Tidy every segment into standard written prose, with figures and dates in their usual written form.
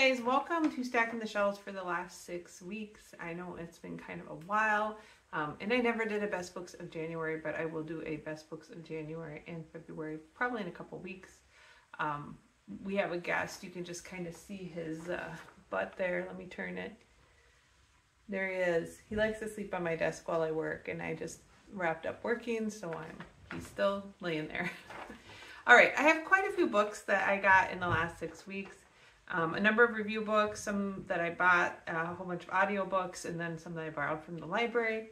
guys, welcome to Stacking the Shelves for the last 6 weeks. I know it's been kind of a while, and I never did a Best Books of January, but I will do a Best Books of January and February, probably in a couple weeks. We have a guest. You can just kind of see his butt there. Let me turn it. There he is. He likes to sleep on my desk while I work, and I just wrapped up working, so he's still laying there. All right, I have quite a few books that I got in the last 6 weeks. A number of review books, some that I bought, a whole bunch of audiobooks, and then some that I borrowed from the library.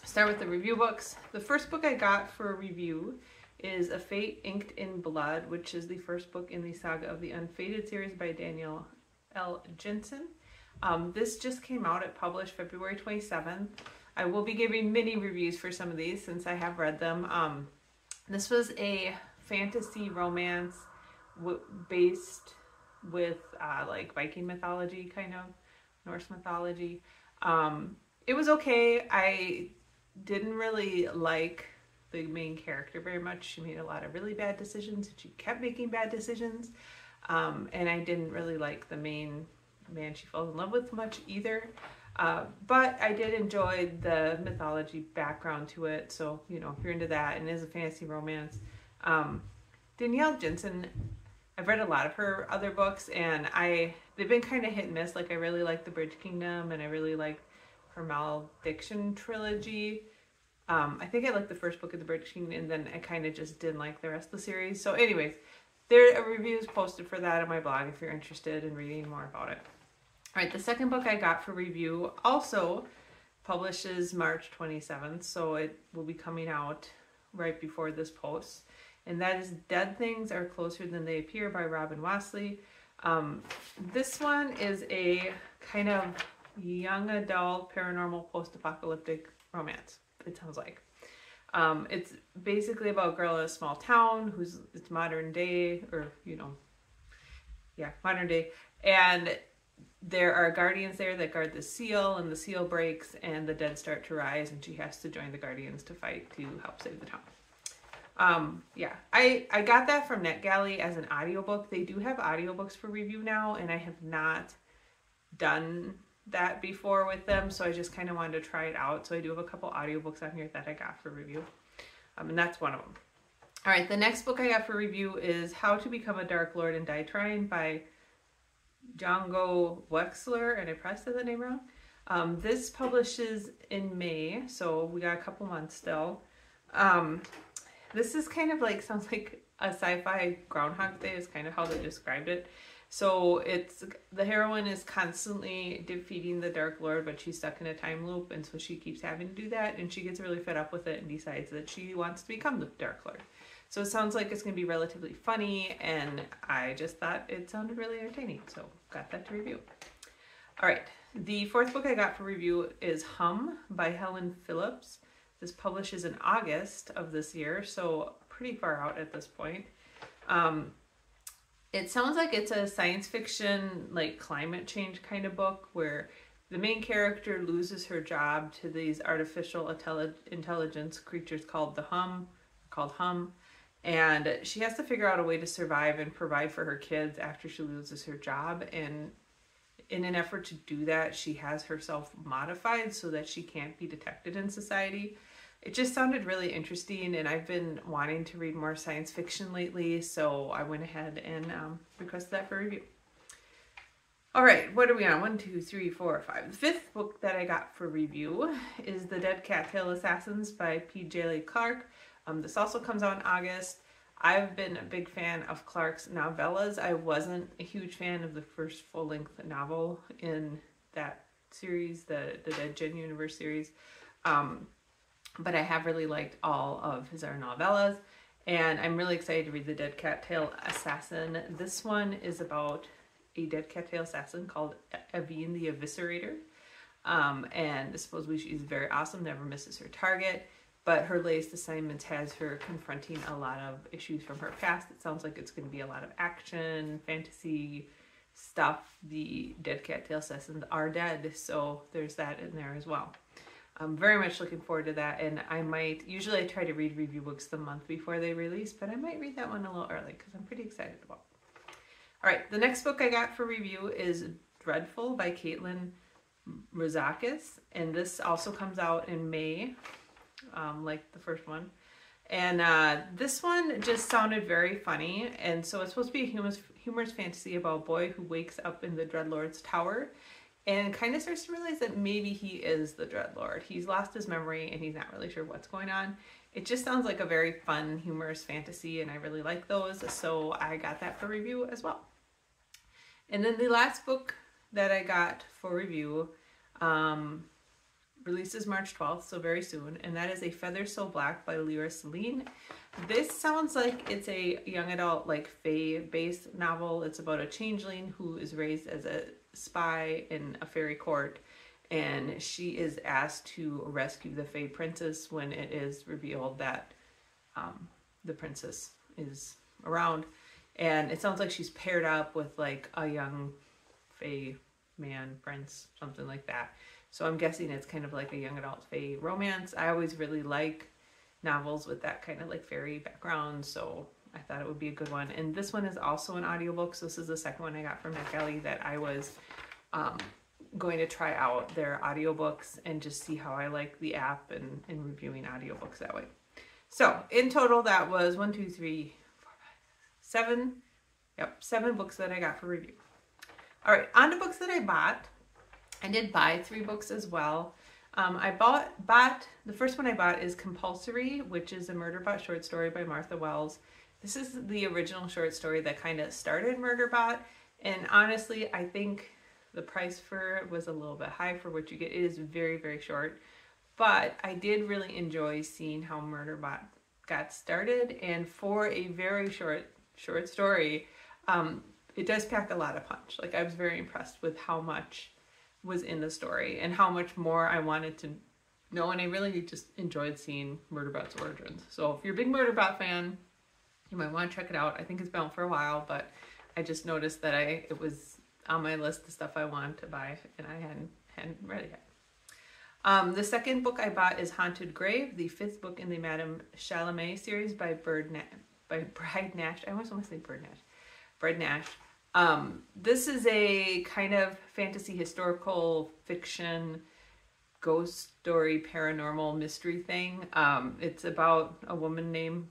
Start with the review books. The first book I got for a review is A Fate Inked in Blood, which is the first book in the Saga of the Unfated series by Daniel L. Jensen. This just came out. It published February 27th. I will be giving mini reviews for some of these since I have read them. This was a fantasy romance based with like Viking mythology, kind of Norse mythology. It was okay. I didn't really like the main character very much. She made a lot of really bad decisions, and she kept making bad decisions. And I didn't really like the main man she falls in love with much either. But I did enjoy the mythology background to it. So, you know, if you're into that and it is a fantasy romance. Danielle Jensen, I've read a lot of her other books, and they've been kind of hit and miss. Like, I really like The Bridge Kingdom, and I really like her Malediction trilogy. I think I liked the first book of The Bridge Kingdom, and then I kind of just didn't like the rest of the series. So anyways, there are reviews posted for that on my blog if you're interested in reading more about it. All right, the second book I got for review also publishes March 27th, so it will be coming out right before this post. And that is Dead Things Are Closer Than They Appear by Robin Wassley. This one is a kind of young adult paranormal post-apocalyptic romance, it sounds like. It's basically about a girl in a small town it's modern day, or, you know, yeah, modern day. And there are guardians there that guard the seal, and the seal breaks and the dead start to rise, and she has to join the guardians to fight to help save the town. Yeah, I got that from NetGalley as an audiobook. They do have audiobooks for review now, and I have not done that before with them, so I just kind of wanted to try it out. So I do have a couple audiobooks on here that I got for review, and that's one of them. All right, the next book I got for review is How to Become a Dark Lord and Die Trying by Django Wexler, and I probably said the name wrong. This publishes in May, so we got a couple months still. This is kind of like, sounds like a sci-fi Groundhog Day is kind of how they described it. So the heroine is constantly defeating the Dark Lord, but she's stuck in a time loop, and so she keeps having to do that, and she gets really fed up with it and decides that she wants to become the Dark Lord. So it sounds like it's going to be relatively funny, and I just thought it sounded really entertaining, so got that to review. All right, the fourth book I got for review is Hum by Helen Phillips. This publishes in August of this year, so pretty far out at this point. It sounds like it's a science fiction, like climate change kind of book, where the main character loses her job to these artificial intelligence creatures called Hum, and she has to figure out a way to survive and provide for her kids after she loses her job. And in an effort to do that, she has herself modified so that she can't be detected in society. It just sounded really interesting, and I've been wanting to read more science fiction lately, so I went ahead and requested that for review. All right, what are we on? 1, 2, 3, 4, 5. The fifth book that I got for review is The Dead Cattail Assassins by P. J. Clark. This also comes out in August. I've been a big fan of Clark's novellas. I wasn't a huge fan of the first full-length novel in that series, the Dead Gen Universe series. But I have really liked all of his other novellas, and I'm really excited to read The Dead Cattail Assassin. This one is about a dead cattail assassin called Avine the Eviscerator, and supposedly she's very awesome, never misses her target, but her latest assignment has her confronting a lot of issues from her past. It sounds like it's going to be a lot of action, fantasy stuff. The dead cattail assassins are dead, so there's that in there as well. I'm very much looking forward to that, and usually I try to read review books the month before they release, but I might read that one a little early because I'm pretty excited about it. All right, the next book I got for review is Dreadful by Caitlin Rozakis, and this also comes out in May, like the first one. And this one just sounded very funny, and so it's supposed to be a humorous fantasy about a boy who wakes up in the Dreadlord's tower and kind of starts to realize that maybe he is the Dreadlord. He's lost his memory and he's not really sure what's going on. It just sounds like a very fun, humorous fantasy, and I really like those, so I got that for review as well. And then the last book that I got for review releases March 12th, so very soon, and that is A Feather So Black by Lyra Celine. This sounds like it's a young adult, like fae-based novel. It's about a changeling who is raised as a spy in a fairy court, and she is asked to rescue the fae princess when it is revealed that the princess is around. And it sounds like she's paired up with like a young fae man, prince, something like that. So I'm guessing it's kind of like a young adult fae romance. I always really like novels with that kind of like fairy background, so I thought it would be a good one. And this one is also an audiobook, so this is the second one I got from NetGalley that I was going to try out their audiobooks and just see how I like the app and reviewing audiobooks that way. So in total, that was 1, 2, 3, 4, 5, 7. Yep, 7 books that I got for review. All right, on to books that I bought. I did buy 3 books as well. I bought the first one I bought is Compulsory, which is a Murderbot short story by Martha Wells. This is the original short story that kind of started Murderbot, and honestly, I think the price for it was a little bit high for what you get. It is very, very short, but I did really enjoy seeing how Murderbot got started, and for a very short story, it does pack a lot of punch. Like, I was very impressed with how much was in the story and how much more I wanted to know, and I really just enjoyed seeing Murderbot's origins. So if you're a big Murderbot fan, you might want to check it out. I think it's been out for a while, but I just noticed that it was on my list of stuff I wanted to buy, and I hadn't read it yet. The second book I bought is Haunted Grave, the 5th book in the Madame Chalamet series by Bride Nash. I almost want to say Bird Nash. Bride Nash. This is a kind of fantasy historical fiction ghost story paranormal mystery thing. It's about a woman named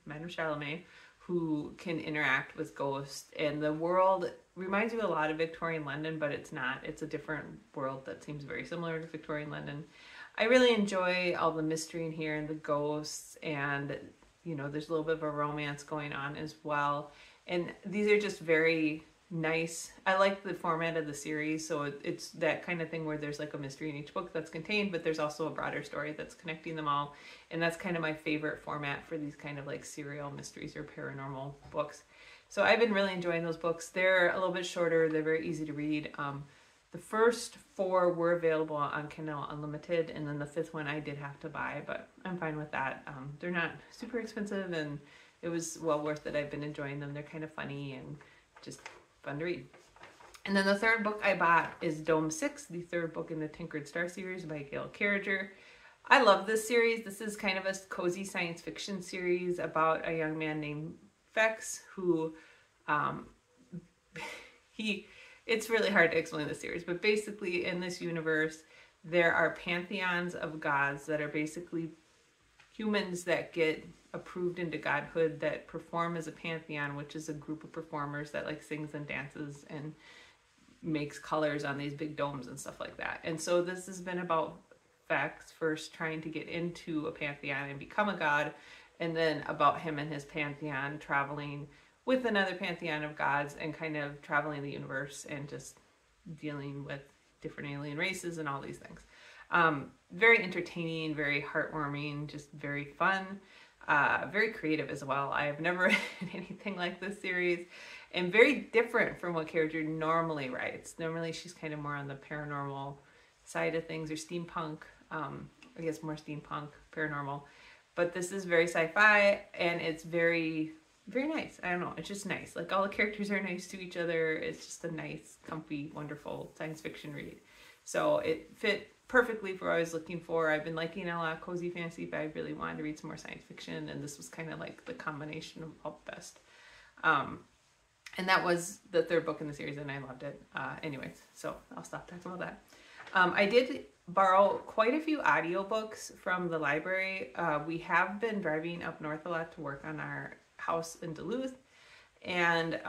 Madame Chalamet who can interact with ghosts, and the world reminds me a lot of Victorian London, but it's not. It's a different world that seems very similar to Victorian London. I really enjoy all the mystery in here and the ghosts, and you know, there's a little bit of a romance going on as well. And these are just very nice. I like the format of the series, so it's that kind of thing where there's like a mystery in each book that's contained, but there's also a broader story that's connecting them all. And that's kind of my favorite format for these kind of like serial mysteries or paranormal books. So I've been really enjoying those books. They're a little bit shorter. They're very easy to read. The first 4 were available on Kindle Unlimited, and then the 5th one I did have to buy, but I'm fine with that. They're not super expensive, and it was well worth it. I've been enjoying them. They're kind of funny and just fun to read. And then the third book I bought is Dome 6, the 3rd book in the Tinkered Star series by Gail Carriger. I love this series. This is kind of a cozy science fiction series about a young man named Fex who, it's really hard to explain the series, but basically in this universe, there are pantheons of gods that are basically humans that get approved into godhood that perform as a pantheon, which is a group of performers that like sings and dances and makes colors on these big domes and stuff like that. And so this has been about Fex first trying to get into a pantheon and become a god, and then about him and his pantheon traveling with another pantheon of gods and kind of traveling the universe and just dealing with different alien races and all these things. Very entertaining, very heartwarming, just very fun, very creative as well. I have never read anything like this series, and very different from what Carriger normally writes. Normally she's kind of more on the paranormal side of things, or steampunk, I guess more steampunk, paranormal. But this is very sci-fi, and it's very, very nice. I don't know, it's just nice. Like, all the characters are nice to each other. It's just a nice, comfy, wonderful science fiction read. So it fit perfectly for what I was looking for. I've been liking a lot of cozy fantasy, but I really wanted to read some more science fiction, and this was kind of like the combination of all the best. And that was the third book in the series, and I loved it. Anyways, so I'll stop talking about that. I did borrow quite a few audiobooks from the library. We have been driving up north a lot to work on our house in Duluth, and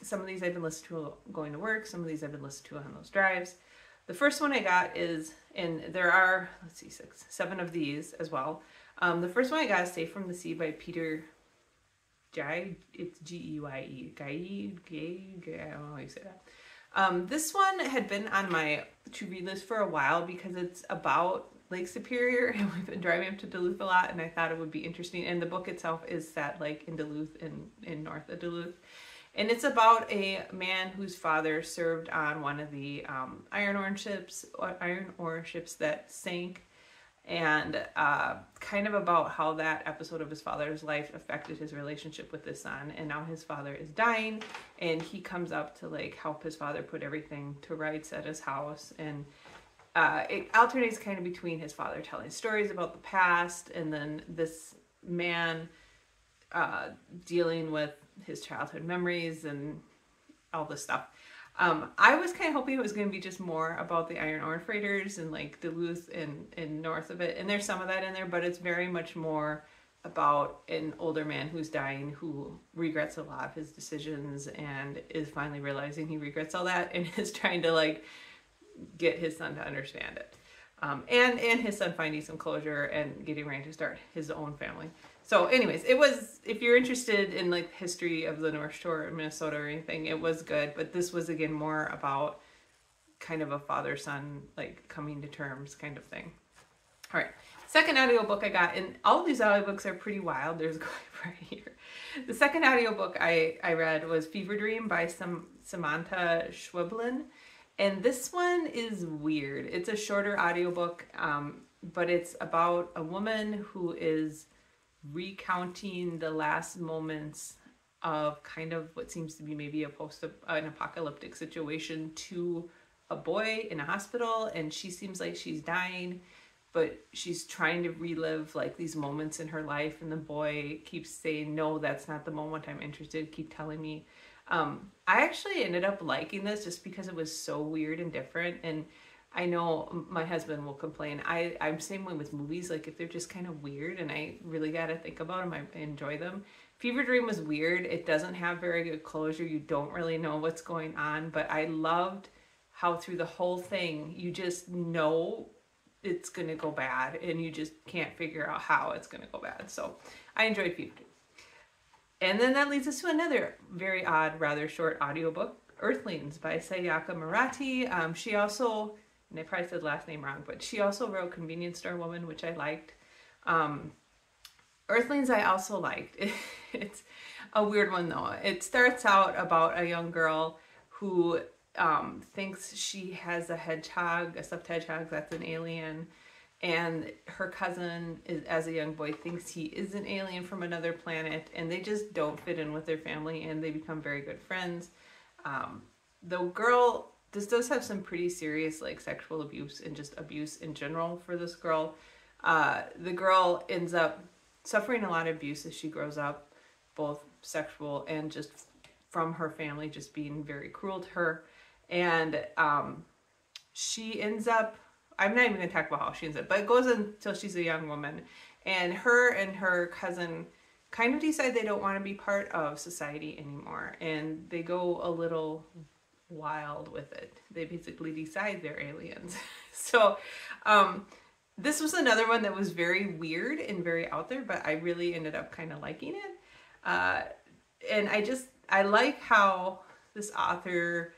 some of these I've been listening to going to work, some of these I've been listening to on those drives. The first one I got is, and there are, let's see, 7 of these as well. The first one I got is Safe from the Sea by Peter Geye. It's G-E-Y-E. Geye? I don't know how you say that. This one had been on my to-read list for a while because it's about Lake Superior, and we've been driving up to Duluth a lot, and I thought it would be interesting. And the book itself is set like in Duluth, in north of Duluth. And it's about a man whose father served on one of the iron ore ships that sank, and kind of about how that episode of his father's life affected his relationship with his son. And now his father is dying, and he comes up to like help his father put everything to rights at his house. And it alternates kind of between his father telling stories about the past, and then this man dealing with his childhood memories and all this stuff. I was kind of hoping it was going to be just more about the iron ore freighters and like Duluth and north of it. And there's some of that in there, but it's very much more about an older man who's dying, who regrets a lot of his decisions and is finally realizing he regrets all that, and is trying to like get his son to understand it. And his son finding some closure and getting ready to start his own family. So anyways, it was, if you're interested in like history of the North Shore of Minnesota or anything, it was good. But this was again more about kind of a father-son like coming to terms kind of thing. All right, second audiobook I got, and all of these audiobooks are pretty wild. There's quite right here. The second audiobook I read was Fever Dream by Samantha Schweblin. And this one is weird. It's a shorter audiobook, but it's about a woman who is recounting the last moments of kind of what seems to be maybe an apocalyptic situation to a boy in a hospital, and she seems like she's dying, but she's trying to relive like these moments in her life, and the boy keeps saying, no, that's not the moment I'm interested, keep telling me. I actually ended up liking this just because it was so weird and different. And I know my husband will complain. I'm same way with movies. Like if they're just kind of weird and I really got to think about them, I enjoy them. Fever Dream was weird. It doesn't have very good closure. You don't really know what's going on, but I loved how through the whole thing, you just know it's going to go bad and you just can't figure out how it's going to go bad. So I enjoyed Fever Dream. And then that leads us to another very odd, rather short audiobook, Earthlings by Sayaka Marathi. She also, and I probably said last name wrong, but she also wrote Convenience Store Woman, which I liked. Earthlings I also liked. It's a weird one though. It starts out about a young girl who thinks she has a hedgehog, a stuffed hedgehog that's an alien. And her cousin, as a young boy, thinks he is an alien from another planet, and they just don't fit in with their family, and they become very good friends. The girl, this does have some pretty serious like sexual abuse and just abuse in general for this girl. The girl ends up suffering a lot of abuse as she grows up, both sexual and just from her family just being very cruel to her. And she ends up, I'm not even going to talk about how she ends up, but it goes until she's a young woman. And her cousin kind of decide they don't want to be part of society anymore. And they go a little wild with it. They basically decide they're aliens. So this was another one that was very weird and very out there, but I really ended up kind of liking it. And I like how this author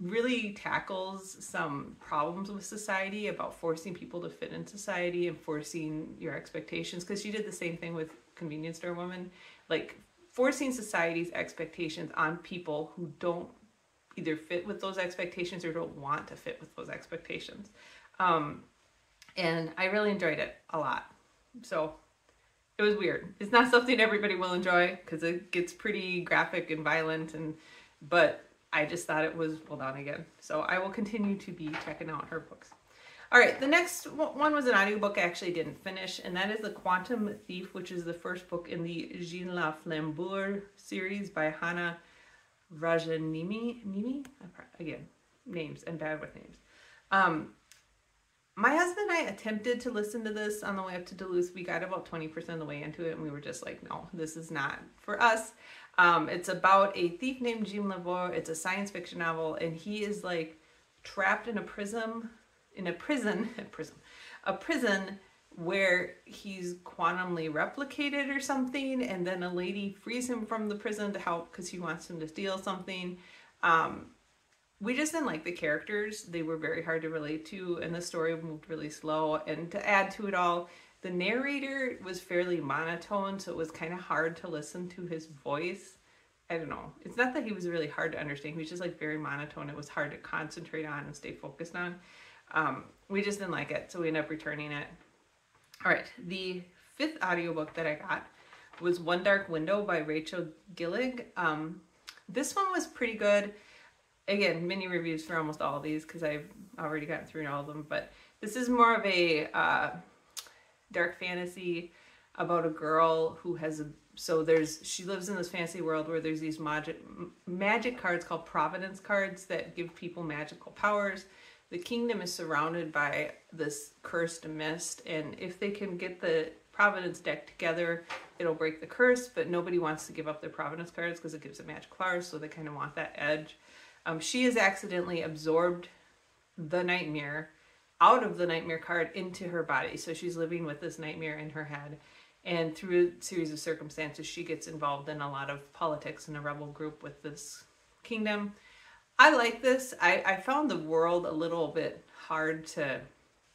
really tackles some problems with society about forcing people to fit in society and forcing your expectations, because she did the same thing with Convenience Store Woman, like forcing society's expectations on people who don't either fit with those expectations or don't want to fit with those expectations. And I really enjoyed it a lot. So it was weird. It's not something everybody will enjoy because it gets pretty graphic and violent, but I just thought it was well done again. So I will continue to be checking out her books. All right, the next one was an audiobook I actually didn't finish, and that is The Quantum Thief, which is the first book in the Jean La Flambour series by Hannah Nimi? Again, names. I'm bad with names. My husband and I attempted to listen to this on the way up to Duluth. We got about 20% of the way into it and we were just like, no, this is not for us. It's about a thief named Jim Lavore. It's a science fiction novel and he is like trapped in a prison where he's quantumly replicated or something, and then a lady frees him from the prison to help because he wants him to steal something. We just didn't like the characters. They were very hard to relate to, and the story moved really slow. And to add to it all, the narrator was fairly monotone, so it was kind of hard to listen to his voice. I don't know. It's not that he was really hard to understand. He was just like very monotone. It was hard to concentrate on and stay focused on. We just didn't like it, so we ended up returning it. All right, the 5th audiobook that I got was One Dark Window by Rachel Gillig. This one was pretty good. Again, mini reviews for almost all of these because I've already gotten through all of them, but this is more of a dark fantasy about a girl who has she lives in this fantasy world where there's these magic cards called Providence cards that give people magical powers. The kingdom is surrounded by this cursed mist, and if they can get the Providence deck together, it'll break the curse, but nobody wants to give up their Providence cards because it gives them magic powers, so they kind of want that edge. She has accidentally absorbed the nightmare out of the nightmare card into her body, so she's living with this nightmare in her head, and through a series of circumstances, she gets involved in a lot of politics in a rebel group with this kingdom. I like this. I found the world a little bit hard to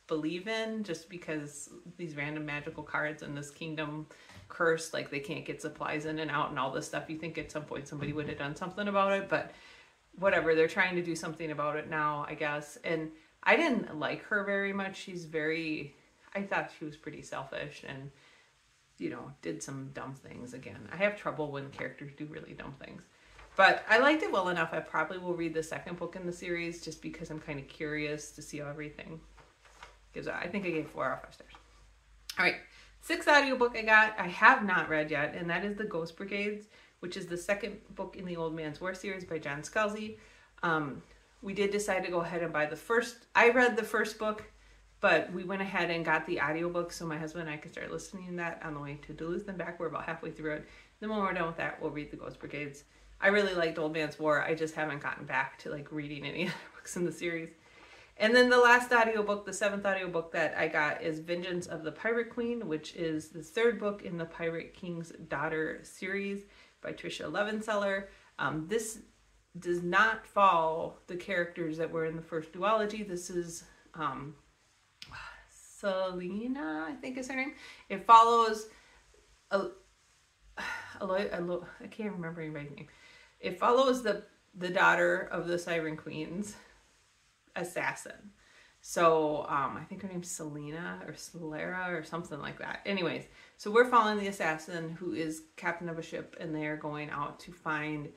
believe in just because these random magical cards and this kingdom cursed, like they can't get supplies in and out and all this stuff. You think at some point somebody would have done something about it, but whatever. They're trying to do something about it now, I guess. And I didn't like her very much. I thought she was pretty selfish and, you know, did some dumb things. Again, I have trouble when characters do really dumb things. But I liked it well enough. I probably will read the 2nd book in the series just because I'm kind of curious to see how everything gives out. I think I gave 4 out of 5 stars. All right, 6th audiobook I have not read yet, and that is The Ghost Brigades, which is the 2nd book in the Old Man's War series by John Scalzi. We did decide to go ahead and buy the first. I read the first book, but we went ahead and got the audiobook so my husband and I could start listening to that on the way to Duluth and back. We're about halfway through it. Then when we're done with that, we'll read The Ghost Brigades. I really liked Old Man's War. I just haven't gotten back to like reading any other books in the series. And then the last audiobook, the 7th audiobook that I got is Vengeance of the Pirate Queen, which is the 3rd book in the Pirate King's Daughter series by Tricia Levenseller. This does not follow the characters that were in the first duology. This is Selena, I think is her name. It follows I can't remember anybody's name. It follows the daughter of the Siren Queen's assassin. So I think her name's Selena or Solera or something like that. Anyways, so we're following the assassin who is captain of a ship, and they are going out to find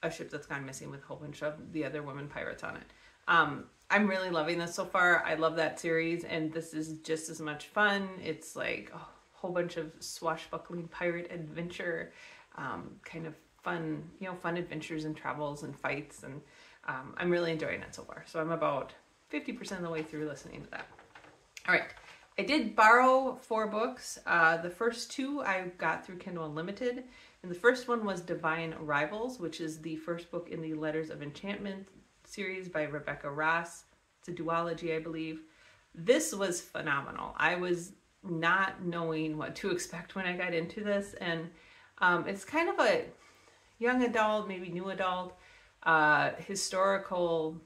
a ship that's gone missing with a whole bunch of the other women pirates on it. I'm really loving this so far. I love that series, and this is just as much fun. It's like a whole bunch of swashbuckling pirate adventure, kind of fun, fun adventures and travels and fights, and I'm really enjoying it so far. So I'm about 50% of the way through listening to that. All right, I did borrow 4 books. The first 2 I got through Kindle Unlimited, and the first one was Divine Rivals, which is the first book in the Letters of Enchantment series by Rebecca Ross. It's a duology, I believe. This was phenomenal. I was not knowing what to expect when I got into this, and it's kind of a young adult, maybe new adult, historical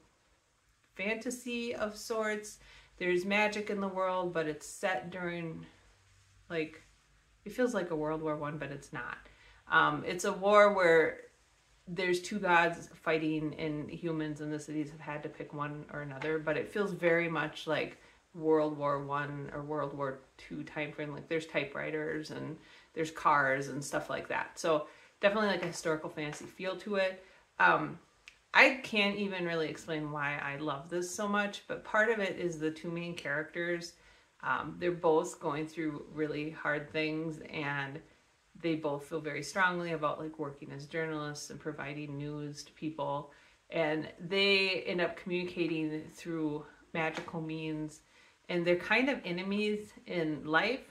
fantasy of sorts. There's magic in the world, but it's set during, like, it feels like a World War I, but it's not. It's a war where there's 2 gods fighting, and humans in the cities have had to pick one or another, but it feels very much like World War I or World War II time frame. Like there's typewriters and there's cars and stuff like that. So definitely like a historical fantasy feel to it. I can't even really explain why I love this so much, but part of it is the 2 main characters. They're both going through really hard things, and they both feel very strongly about like working as journalists and providing news to people. And they end up communicating through magical means, and they're kind of enemies in life,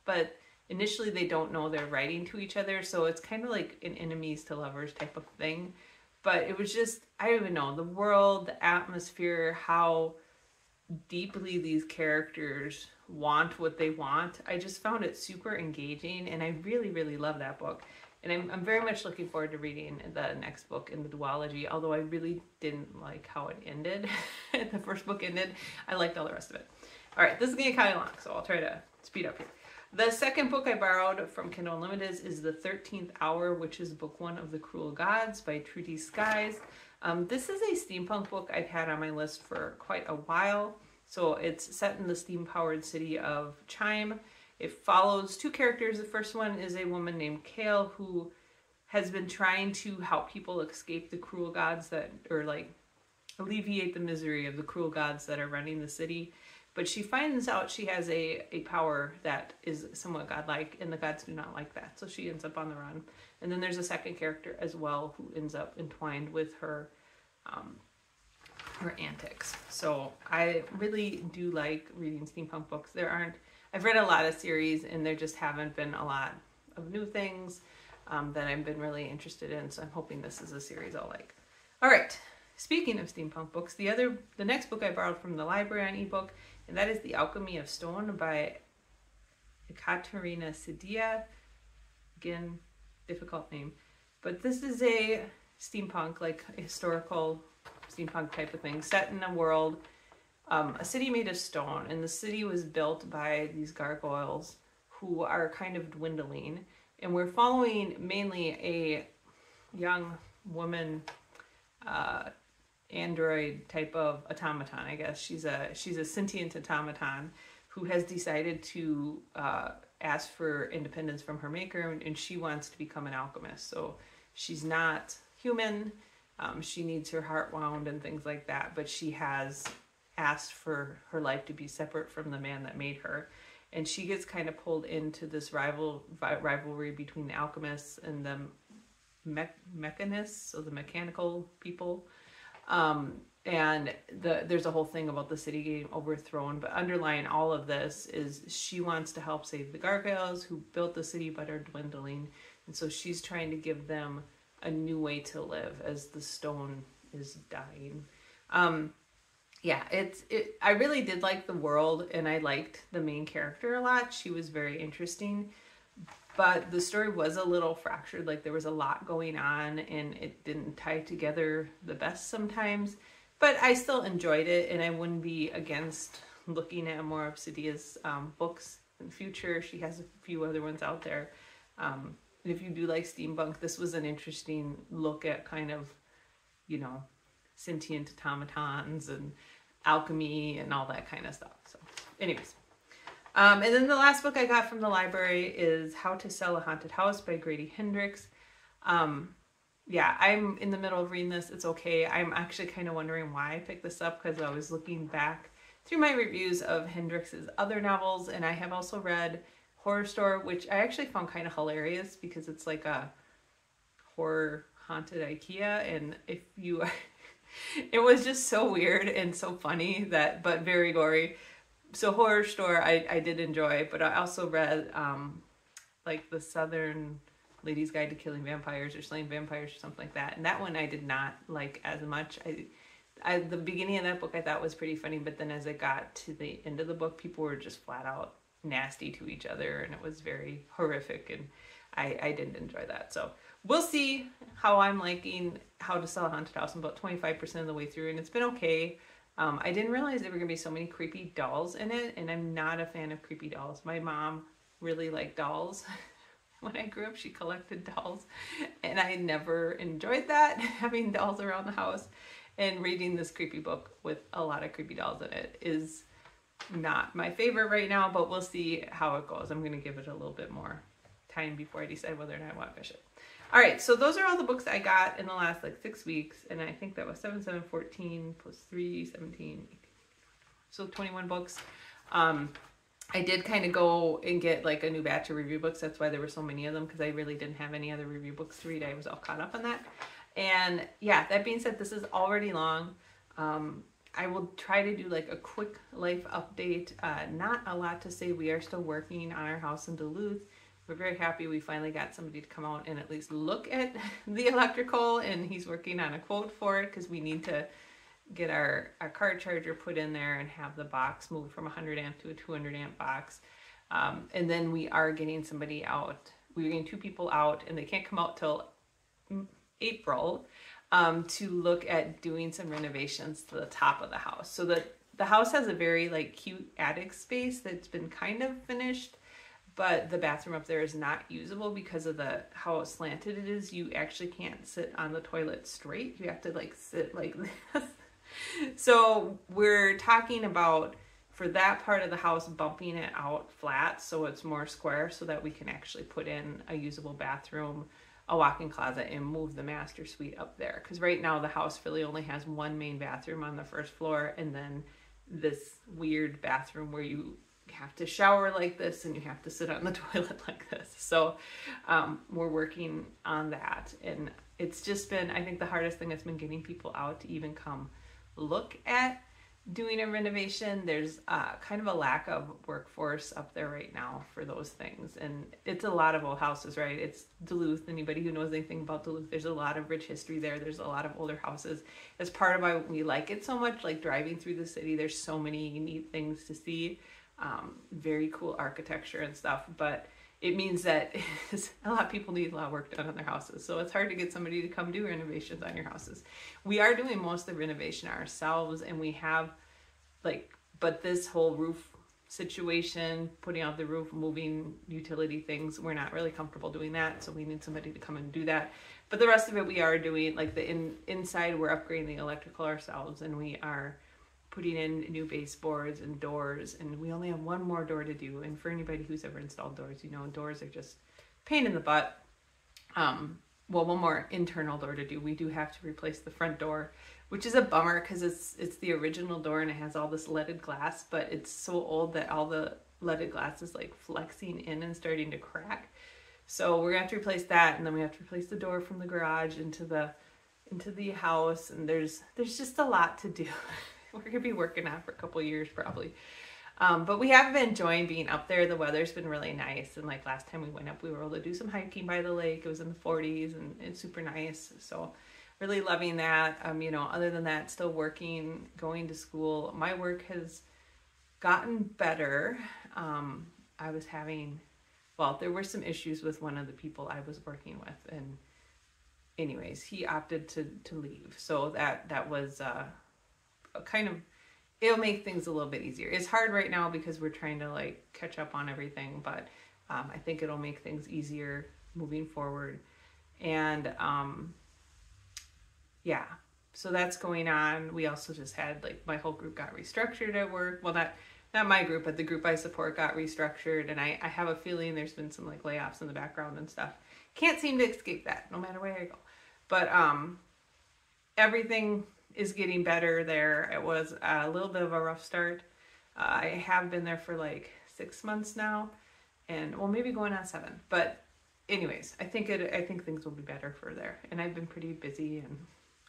but initially they don't know they're writing to each other, so it's kind of like an enemies to lovers type of thing. But it was just, I don't even know, the world, the atmosphere, how deeply these characters want what they want. I just found it super engaging, and I really, really love that book. And I'm very much looking forward to reading the next book in the duology, although I really didn't like how it ended. The first book ended. I liked all the rest of it. All right, this is going to get kind of long, so I'll try to speed up here. The second book I borrowed from Kindle Unlimited is The 13th Hour, which is book 1 of The Cruel Gods by Trudy Skies. This is a steampunk book I've had on my list for quite a while. So it's set in the steam-powered city of Chime. It follows 2 characters. The first one is a woman named Kale who has been trying to help people escape the cruel gods that, or like alleviate the misery of the cruel gods that are running the city. But she finds out she has a power that is somewhat godlike, and the gods do not like that. So she ends up on the run. And then there's a second character as well who ends up entwined with her antics. So I really do like reading steampunk books. I've read a lot of series, and there just haven't been a lot of new things that I've been really interested in. So I'm hoping this is a series I'll like. All right. Speaking of steampunk books, the next book I borrowed from the library on ebook, and that is The Alchemy of Stone by Ekaterina Sidia. Again, difficult name. But this is a steampunk, like a historical steampunk type of thing, set in a world, a city made of stone, and the city was built by these gargoyles who are kind of dwindling. And we're following mainly a young woman, android type of automaton, I guess. She's a sentient automaton who has decided to ask for independence from her maker, and she wants to become an alchemist. So she's not human. She needs her heart wound and things like that, but she has asked for her life to be separate from the man that made her. And she gets kind of pulled into this rivalry between the alchemists and the mechanists, so the mechanical people. And there's a whole thing about the city getting overthrown, but underlying all of this is she wants to help save the gargoyles who built the city but are dwindling. And so she's trying to give them a new way to live as the stone is dying. I really did like the world, and I liked the main character a lot. She was very interesting, but the story was a little fractured. Like there was a lot going on, and it didn't tie together the best sometimes, but I still enjoyed it, and I wouldn't be against looking at more of Sidia's books in the future. She has a few other ones out there. And if you do like steampunk, this was an interesting look at kind of, sentient automatons and alchemy and all that kind of stuff. So anyways, and then the last book I got from the library is How to Sell a Haunted House by Grady Hendrix. I'm in the middle of reading this. It's okay. I'm actually kind of wondering why I picked this up, because I was looking back through my reviews of Hendrix's other novels, and I have also read Horror Store, which I actually found kind of hilarious because it's like a horror haunted IKEA, and it was just so weird and so funny, but very gory. So Horror Store I did enjoy, but I also read like The Southern Lady's Guide to Killing Vampires or Slaying Vampires or something like that, and that one I did not like as much. The beginning of that book I thought was pretty funny, but then as it got to the end of the book, people were just flat out nasty to each other, and it was very horrific, and I didn't enjoy that. So we'll see how I'm liking How to Sell a Haunted House. I'm about 25% of the way through, and it's been okay. I didn't realize there were going to be so many creepy dolls in it, and I'm not a fan of creepy dolls. My mom really liked dolls. When I grew up, she collected dolls, and I never enjoyed that, having dolls around the house. And reading this creepy book with a lot of creepy dolls in it is not my favorite right now, but we'll see how it goes. I'm going to give it a little bit more time before I decide whether or not I want to finish it. All right, so those are all the books I got in the last 6 weeks, and I think that was 7, 14 plus 3, 17, 18, so 21 books. I did kind of go and get like a new batch of review books. That's why there were so many of them, because I really didn't have any other review books to read. I was all caught up on that. And yeah, that being said, this is already long. I will try to do like a quick life update. Not a lot to say. We are still working on our house in Duluth. We're very happy we finally got somebody to come out and at least look at the electrical, and he's working on a quote for it because we need to get our car charger put in there and have the box moved from a 100 amp to a 200 amp box. And then we are getting somebody out. We're getting 2 people out, and they can't come out till April, to look at doing some renovations to the top of the house. So the house has a very like cute attic space that's been kind of finished, but the bathroom up there is not usable because of how slanted it is. You actually can't sit on the toilet straight. You have to like sit like this. So we're talking about, for that part of the house, bumping it out flat so it's more square, so that we can actually put in a usable bathroom, a walk-in closet, and move the master suite up there. Because right now the house really only has one main bathroom on the first floor, and then this weird bathroom where you have to shower like this and you have to sit on the toilet like this. So we're working on that, and it's just been, I think the hardest thing has been getting people out to even come look at doing a renovation. There's kind of a lack of workforce up there right now for those things, and it's a lot of old houses, right? It's Duluth. Anybody who knows anything about Duluth, there's a lot of rich history there. There's a lot of older houses. That's part of why we like it so much. Like driving through the city, there's so many neat things to see, very cool architecture and stuff, but it means that a lot of people need a lot of work done on their houses. So it's hard to get somebody to come do renovations on your houses. We are doing most of the renovation ourselves, and we have but this whole roof situation, putting out the roof, moving utility things, we're not really comfortable doing that. So we need somebody to come and do that. But the rest of it we are doing, like the inside, we're upgrading the electrical ourselves, and we are putting in new baseboards and doors, and we only have one more door to do. And for anybody who's ever installed doors, you know, doors are just a pain in the butt. Well, one more internal door to do. We do have to replace the front door, which is a bummer because it's the original door and it has all this leaded glass, but it's so old that all the leaded glass is like flexing in and starting to crack. So we're gonna have to replace that, and then we have to replace the door from the garage into the house, and there's just a lot to do. We're gonna be working on for a couple years probably. But we have been enjoying being up there. The weather's been really nice, and like last time we went up, we were able to do some hiking by the lake. It was in the 40s, and it's super nice. So really loving that. You know, other than that, still working, going to school. My work has gotten better. I was having, well, there were some issues with one of the people I was working with, and anyways, he opted to leave. So that was a kind of, it'll make things a little bit easier. It's hard right now because we're trying to like catch up on everything, but I think it'll make things easier moving forward. And yeah, so that's going on. We also just had, like, my whole group got restructured at work. Well, not my group, but the group I support got restructured, and I have a feeling there's been some like layoffs in the background and stuff. Can't seem to escape that no matter where I go. But everything is getting better there. It was a little bit of a rough start. I have been there for like 6 months now, and well, maybe going on 7. But anyways, I think things will be better for there. And I've been pretty busy and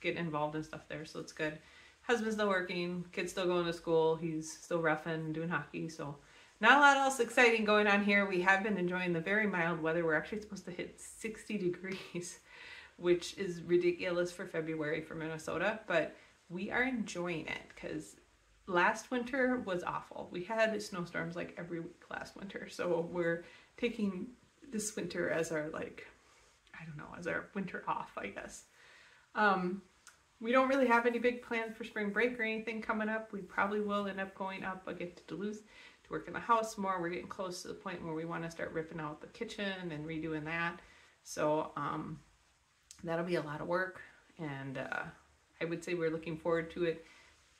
getting involved in stuff there, so it's good. Husband's still working, kids still going to school, he's still roughing, doing hockey, so not a lot else exciting going on here. We have been enjoying the very mild weather. We're actually supposed to hit 60 degrees, which is ridiculous for February for Minnesota, but we are enjoying it because last winter was awful. We had snowstorms like every week last winter, so we're taking this winter as our, like, I don't know, as our winter off, I guess. We don't really have any big plans for spring break or anything coming up. We probably will end up going up again to Duluth to work in the house more. We're getting close to the point where we want to start ripping out the kitchen and redoing that. So that'll be a lot of work, and I would say we're looking forward to it.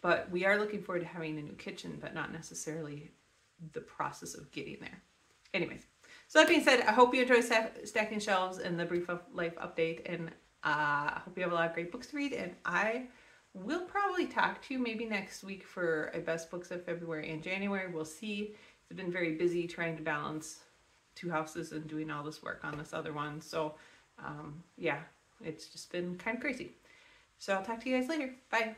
But we are looking forward to having a new kitchen, but not necessarily the process of getting there. Anyways, so that being said, I hope you enjoy stacking shelves and the brief life update, and I hope you have a lot of great books to read, and I will probably talk to you maybe next week for a best books of February and January. We'll see. I've been very busy trying to balance 2 houses and doing all this work on this other one. So yeah, it's just been kind of crazy. So I'll talk to you guys later. Bye.